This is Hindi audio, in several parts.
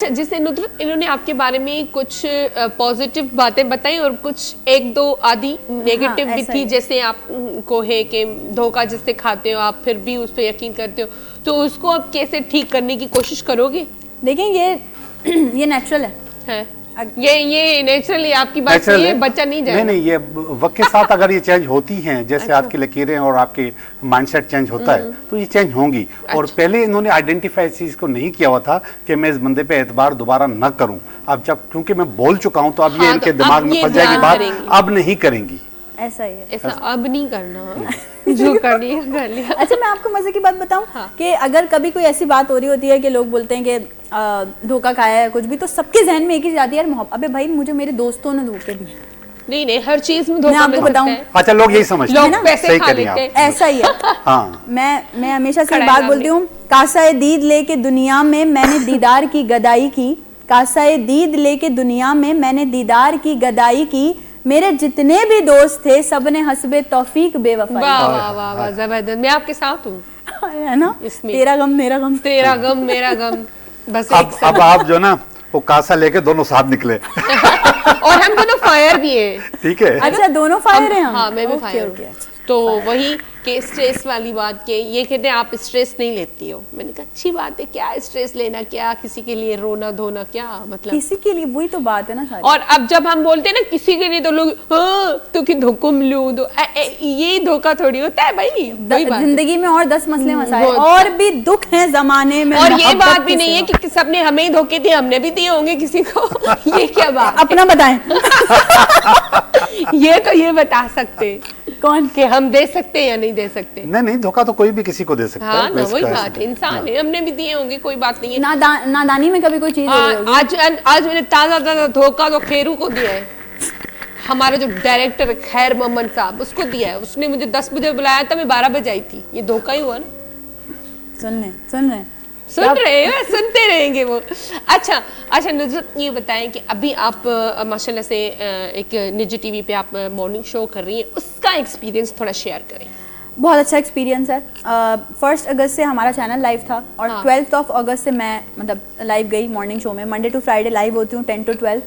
जिससे नुसरत इन्होंने आपके बारे में कुछ पॉजिटिव बातें बताई और कुछ एक दो आधी नेगेटिव भी थी, जैसे आपको है कि धोखा जिससे खाते हो आप फिर भी उस पर यकीन करते हो, तो उसको आप कैसे ठीक करने की कोशिश करोगे? देखिए ये नेचुरल है। ये नेचुरली आपकी बात सही है, बच्चा नहीं जाएगा। नहीं, ये वक्त के साथ अगर ये चेंज होती हैं, जैसे आपकी लकीरें और आपके माइंडसेट चेंज होता है तो ये चेंज होंगी। और पहले इन्होंने आइडेंटिफाई इस चीज को नहीं किया हुआ था कि मैं इस बंदे पे एतबार दोबारा न करूं। अब जब क्योंकि मैं बोल चुका हूं तो अब ये इनके दिमाग में फंस जाएगी बात, अब नहीं करेंगी। ऐसा ही है, ऐसा अब नहीं करना जो कर लिया कर लिया। अच्छा, मैं आपको मजे की बात बताऊं कि अगर कभी कोई ऐसी बात हो रही होती है कि लोग बोलते हैं कि धोखा खाया है कुछ भी, तो सबके जहन में एक ही जाती है, यार मोहब्बत। अबे भाई, मुझे मेरे दोस्तों ने धोखे दिए। नहीं, हर चीज में धोखा मैं आपको बताऊं। अच्छा, लोग यही समझते हैं, पैसे खा लेते हैं, ऐसा ही है। हाँ, मैं हमेशा से बात बोलती हूँ, कासाए दीद लेके दुनिया में मैंने दीदार की गदाई की, कासाए दीद लेके दुनिया में मैंने दीदार की गदाई की, मेरे जितने भी दोस्त थे सबने हस्बे तौफीक बेवफाई। वाह वाह वाह वाह, जबरदस्त। मैं आपके साथ हूँ, है ना? तेरा गम मेरा गम, तेरा गम मेरा गम, बस अब आप जो ना वो कासा लेके दोनों साथ निकले और हम दोनों फायर भी हैं। ठीक है। अच्छा, दोनों फायर हैं हम? हाँ, मैं भी फायर हूँ। तो वही के स्ट्रेस वाली बात के ये कहते हैं आप स्ट्रेस नहीं लेती हो। मैंने कहा अच्छी बात है, क्या स्ट्रेस लेना, क्या किसी के लिए रोना धोना, क्या मतलब किसी के लिए, वही तो बात है ना सारी। और अब जब हम बोलते हैं ना किसी के लिए, तो लोग तो कि धोखुम लूं दो, ये धोखा थोड़ी होता है भाई। जिंदगी में और 10 मसले मसाइल और भी दुख हैं जमाने में, और ये बात भी नहीं है कि सबने हमें ही धोखे दिए, हमने भी दिए होंगे किसी को। ये क्या बात, अपना बताएं। ये तो ये बता सकते कौन कि हम दे सकते हैं या नहीं दे सकते? नहीं, धोखा तो कोई भी किसी को दे सकता है। हाँ ना, वही बात है, इंसान है, हमने भी दिए होंगे, कोई बात नहीं है। नादानी में कभी कोई चीज आज मैंने ताजा धोखा तो खेरू को दिया है। हमारा जो डायरेक्टर खैर मोहम्मद साहब, उसको दिया है। उसने मुझे 10 बजे बुलाया था, मैं 12 बजे आई थी। ये धोखा ही हुआ ना। सुन रहे हो, सुनते रहेंगे वो। अच्छा नुसरत, ये बताएं कि अभी आप माशाल्लाह से एक निजी टीवी पे आप मॉर्निंग शो कर रही हैं, उसका एक्सपीरियंस थोड़ा शेयर करें। बहुत अच्छा एक्सपीरियंस है। 1 अगस्त से हमारा चैनल लाइव था और 12 अगस्त से मैं मतलब लाइव गई मॉर्निंग शो में। मंडे टू फ्राइडे लाइव होती हूँ 10 to 12।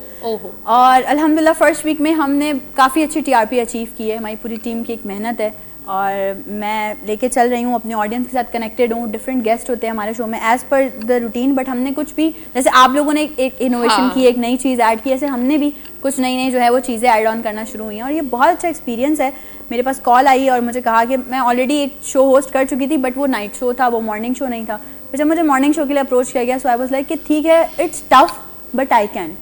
और अल्हम्दुलिल्लाह फर्स्ट वीक में हमने काफ़ी अच्छी टीआरपी अचीव की है। हमारी पूरी टीम की एक मेहनत है और मैं लेके चल रही हूँ, अपने ऑडियंस के साथ कनेक्टेड हूँ। डिफरेंट गेस्ट होते हैं हमारे शो में as per the routine, but हमने कुछ भी, जैसे आप लोगों ने एक इनोवेशन की, एक नई चीज़ ऐड की, ऐसे हमने भी कुछ नई जो है वो चीज़ें ऐड ऑन करना शुरू हुई हैं और ये बहुत अच्छा एक्सपीरियंस है। मेरे पास कॉल आई और मुझे कहा कि मैं ऑलरेडी एक शो होस्ट कर चुकी थी, बट वो नाइट शो था, वो मॉर्निंग शो नहीं था। तो जब मुझे मॉर्निंग शो के लिए अप्रोच किया गया, सो आई वाज लाइक कि ठीक है, it's tough but I can.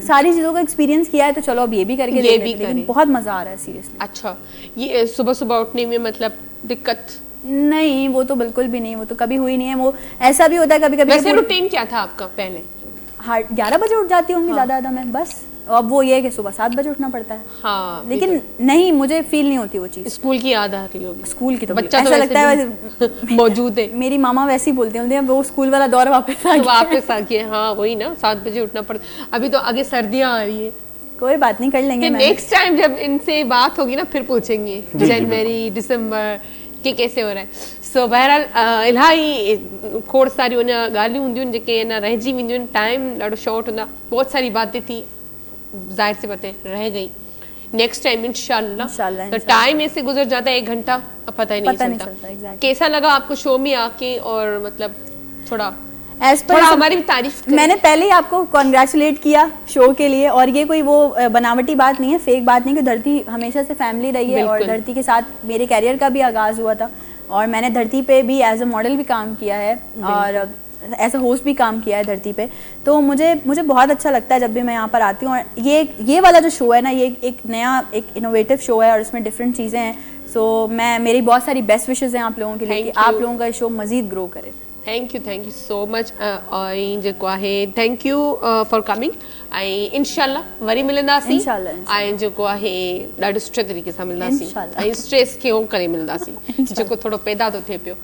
सारी चीज़ों का एक्सपीरियंस किया है तो चलो अब ये भी करके देख लेते हैं। बहुत मज़ा आ रहा है सीरियसली। अच्छा, ये सुबह उठने में मतलब दिक्कत नहीं, वो तो बिल्कुल भी नहीं, वो तो कभी हुई नहीं है। वो ऐसा भी होता है कभी कभी। वैसे रूटीन क्या था आपका पहले? 11 बजे उठ जाती होंगी ज़्यादा मैं, बस। अब वो ये है कि सुबह 7 बजे उठना पड़ता है। हाँ, लेकिन नहीं, मुझे फील नहीं होती वो चीज़। स्कूल की याद आ रही होगी। स्कूल की तो बच्चा ऐसा लगता है मौजूद है। मेरी मामा वैसे ही बोलती हैं, वो स्कूल वाला दौर वापस आ गया। हाँ वही ना, 7 बजे उठना पड़ता। अभी तो आगे सर्दियाँ आ रही है। कोई बात नहीं, कर लेंगे। नेक्स्ट टाइम जब इनसे बात होगी ना फिर पूछेंगे जनवरी दिसंबर के कैसे हो रहा है। सो बहरहाल इलाही खोड़ सारी उन ॻाल्हियूं हूंदियूं आहिनि जेके न रहिजी वेंदियूं आहिनि। टाइम ॾाढो शॉर्ट हूंदा, बहुत सारी बातें थी, जाहिर सी बातें रह गई। नेक्स्ट टाइम इंशाल्लाह। तो टाइम ऐसे गुजर जाता है, 1 घंटा पता ही नहीं चलता। कैसा लगा आपको शो में आके? और मतलब थोड़ा हमारी भी तारीफ। मैंने पहले ही आपको कॉन्ग्रेचुलेट किया शो के लिए, और ये कोई वो बनावटी बात नहीं है, फेक बात नहीं, कि धरती हमेशा से फैमिली रही है और धरती के साथ मेरे कैरियर का भी आगाज़ हुआ था और मैंने धरती पे भी एज अ मॉडल भी काम किया है और एज अ होस्ट भी काम किया है धरती पे। तो मुझे बहुत अच्छा लगता है जब भी मैं यहाँ पर आती हूँ। और ये वाला जो शो है ना, ये एक नया एक इनोवेटिव शो है और इसमें डिफरेंट चीज़ें हैं। सो मेरी बहुत सारी बेस्ट विशेज़ हैं आप लोगों के लिए कि आप लोगों का शो मज़ीद ग्रो करे। Thank you so much. जेको आहे थैंक यू फॉर कमिंग। इंशाल्लाह वरी मिलंदासीं। जेको आहे ॾाढो सुठे तरीक़े सां मिलंदासीं, स्ट्रेस खे करे मिलंदासीं जेको थोड़ो पैदा तो थिए पियो।